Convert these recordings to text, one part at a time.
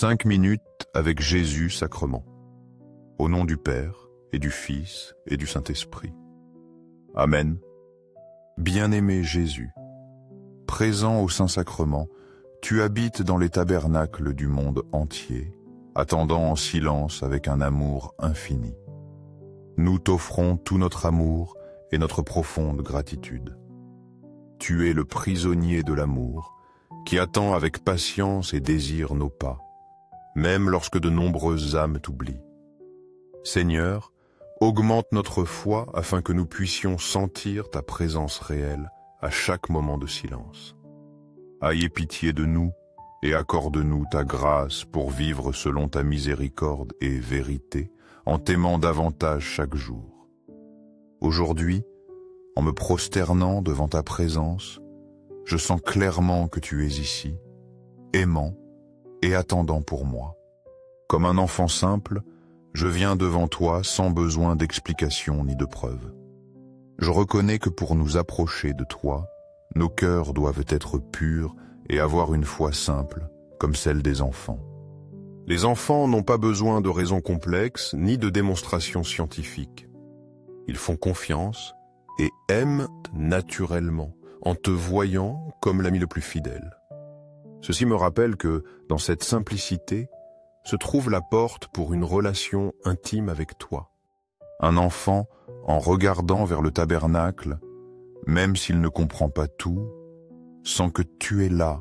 5 minutes avec Jésus sacrement. Au nom du Père, et du Fils, et du Saint-Esprit. Amen. Bien-aimé Jésus, présent au Saint-Sacrement, tu habites dans les tabernacles du monde entier, attendant en silence avec un amour infini. Nous t'offrons tout notre amour et notre profonde gratitude. Tu es le prisonnier de l'amour, qui attend avec patience et désire nos pas, même lorsque de nombreuses âmes t'oublient. Seigneur, augmente notre foi afin que nous puissions sentir ta présence réelle à chaque moment de silence. Aie pitié de nous et accorde-nous ta grâce pour vivre selon ta miséricorde et vérité, en t'aimant davantage chaque jour. Aujourd'hui, en me prosternant devant ta présence, je sens clairement que tu es ici, aimant et attendant pour moi. Comme un enfant simple, je viens devant toi sans besoin d'explication ni de preuves. Je reconnais que pour nous approcher de toi, nos cœurs doivent être purs et avoir une foi simple, comme celle des enfants. Les enfants n'ont pas besoin de raisons complexes ni de démonstrations scientifiques. Ils font confiance et aiment naturellement, en te voyant comme l'ami le plus fidèle. Ceci me rappelle que, dans cette simplicité, se trouve la porte pour une relation intime avec toi. Un enfant, en regardant vers le tabernacle, même s'il ne comprend pas tout, sent que tu es là,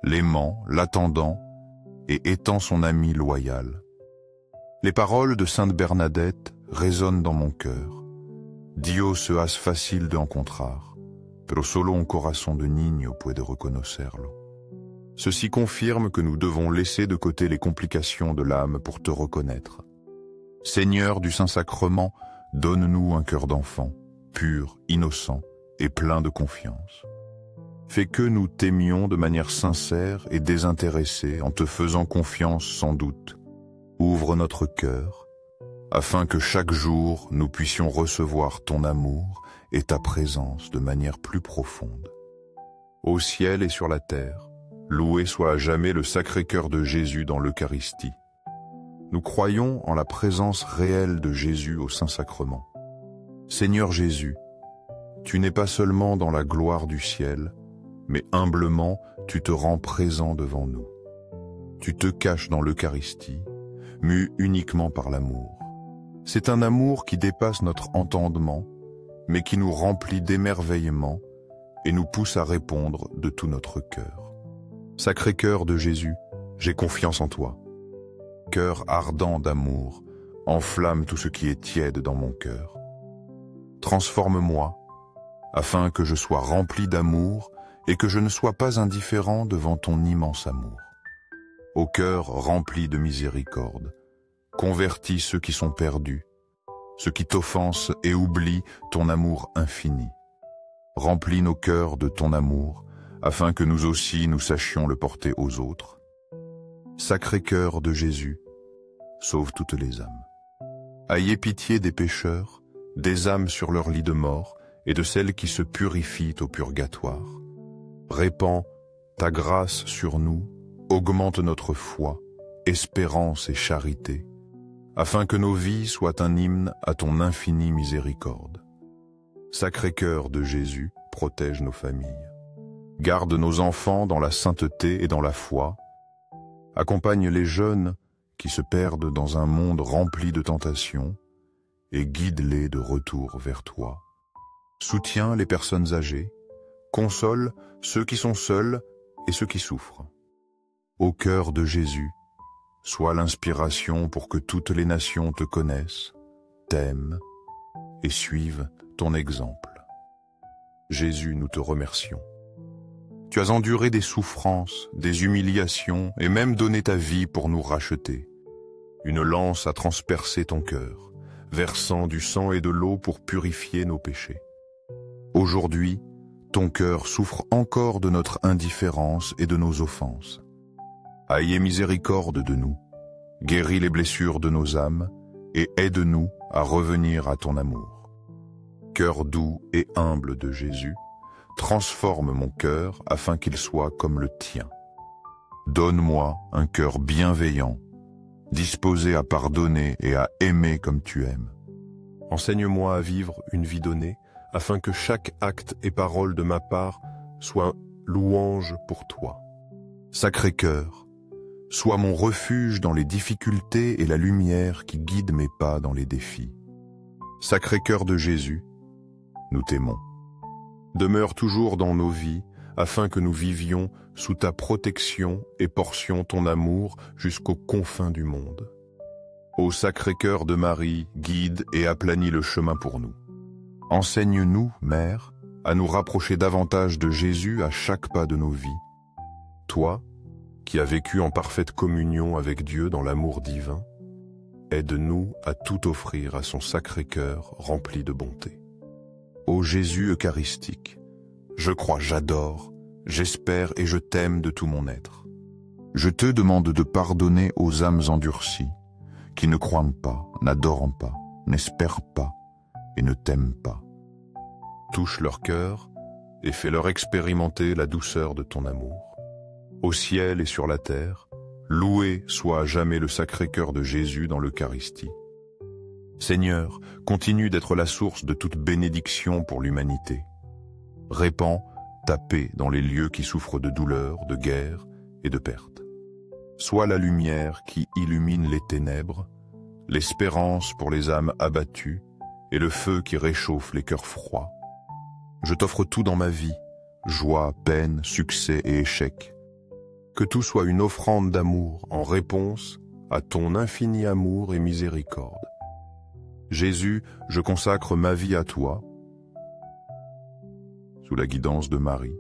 l'aimant, l'attendant, et étant son ami loyal. Les paroles de Sainte Bernadette résonnent dans mon cœur. Dios se hace fácil de encontrar, pero solo un corazón de niño puede reconocerlo. Ceci confirme que nous devons laisser de côté les complications de l'âme pour te reconnaître. Seigneur du Saint-Sacrement, donne-nous un cœur d'enfant, pur, innocent et plein de confiance. Fais que nous t'aimions de manière sincère et désintéressée en te faisant confiance sans doute. Ouvre notre cœur, afin que chaque jour nous puissions recevoir ton amour et ta présence de manière plus profonde. Au ciel et sur la terre, loué soit à jamais le Sacré-Cœur de Jésus dans l'Eucharistie. Nous croyons en la présence réelle de Jésus au Saint-Sacrement. Seigneur Jésus, tu n'es pas seulement dans la gloire du ciel, mais humblement tu te rends présent devant nous. Tu te caches dans l'Eucharistie, mu uniquement par l'amour. C'est un amour qui dépasse notre entendement, mais qui nous remplit d'émerveillement et nous pousse à répondre de tout notre cœur. Sacré-Cœur de Jésus, j'ai confiance en toi. Cœur ardent d'amour, enflamme tout ce qui est tiède dans mon cœur. Transforme-moi, afin que je sois rempli d'amour et que je ne sois pas indifférent devant ton immense amour. Au cœur rempli de miséricorde, convertis ceux qui sont perdus, ceux qui t'offensent et oublient ton amour infini. Remplis nos cœurs de ton amour, afin que nous aussi nous sachions le porter aux autres. Sacré-Cœur de Jésus, sauve toutes les âmes. Ayez pitié des pécheurs, des âmes sur leur lit de mort, et de celles qui se purifient au purgatoire. Répands ta grâce sur nous, augmente notre foi, espérance et charité, afin que nos vies soient un hymne à ton infinie miséricorde. Sacré-Cœur de Jésus, protège nos familles. Garde nos enfants dans la sainteté et dans la foi. Accompagne les jeunes qui se perdent dans un monde rempli de tentations et guide-les de retour vers toi. Soutiens les personnes âgées, console ceux qui sont seuls et ceux qui souffrent. Au cœur de Jésus, sois l'inspiration pour que toutes les nations te connaissent, t'aiment et suivent ton exemple. Jésus, nous te remercions. Tu as enduré des souffrances, des humiliations et même donné ta vie pour nous racheter. Une lance a transpercé ton cœur, versant du sang et de l'eau pour purifier nos péchés. Aujourd'hui, ton cœur souffre encore de notre indifférence et de nos offenses. Ayez miséricorde de nous, guéris les blessures de nos âmes et aide-nous à revenir à ton amour. Cœur doux et humble de Jésus, transforme mon cœur afin qu'il soit comme le tien. Donne-moi un cœur bienveillant, disposé à pardonner et à aimer comme tu aimes. Enseigne-moi à vivre une vie donnée, afin que chaque acte et parole de ma part soit louange pour toi. Sacré-Cœur, sois mon refuge dans les difficultés et la lumière qui guide mes pas dans les défis. Sacré-Cœur de Jésus, nous t'aimons. Demeure toujours dans nos vies, afin que nous vivions sous ta protection et portions ton amour jusqu'aux confins du monde. Ô Sacré-Cœur de Marie, guide et aplanis le chemin pour nous. Enseigne-nous, Mère, à nous rapprocher davantage de Jésus à chaque pas de nos vies. Toi, qui as vécu en parfaite communion avec Dieu dans l'amour divin, aide-nous à tout offrir à son Sacré-Cœur rempli de bonté. Ô Jésus eucharistique, je crois, j'adore, j'espère et je t'aime de tout mon être. Je te demande de pardonner aux âmes endurcies, qui ne croient pas, n'adorent pas, n'espèrent pas et ne t'aiment pas. Touche leur cœur et fais-leur expérimenter la douceur de ton amour. Au ciel et sur la terre, loué soit à jamais le Sacré-Cœur de Jésus dans l'Eucharistie. Seigneur, continue d'être la source de toute bénédiction pour l'humanité. Répands ta paix dans les lieux qui souffrent de douleur, de guerre et de perte. Sois la lumière qui illumine les ténèbres, l'espérance pour les âmes abattues et le feu qui réchauffe les cœurs froids. Je t'offre tout dans ma vie, joie, peine, succès et échec. Que tout soit une offrande d'amour en réponse à ton infini amour et miséricorde. Jésus, je consacre ma vie à toi, sous la guidance de Marie.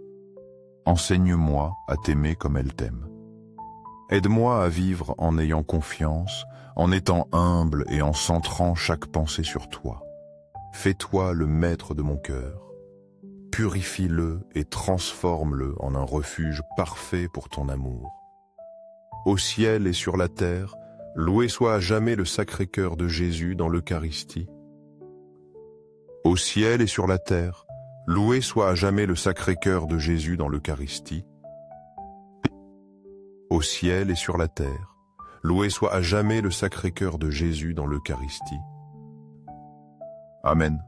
Enseigne-moi à t'aimer comme elle t'aime. Aide-moi à vivre en ayant confiance, en étant humble et en centrant chaque pensée sur toi. Fais-toi le maître de mon cœur. Purifie-le et transforme-le en un refuge parfait pour ton amour. Au ciel et sur la terre, loué soit à jamais le Sacré-Cœur de Jésus dans l'Eucharistie. Au ciel et sur la terre, loué soit à jamais le Sacré-Cœur de Jésus dans l'Eucharistie. Au ciel et sur la terre, loué soit à jamais le Sacré-Cœur de Jésus dans l'Eucharistie. Amen.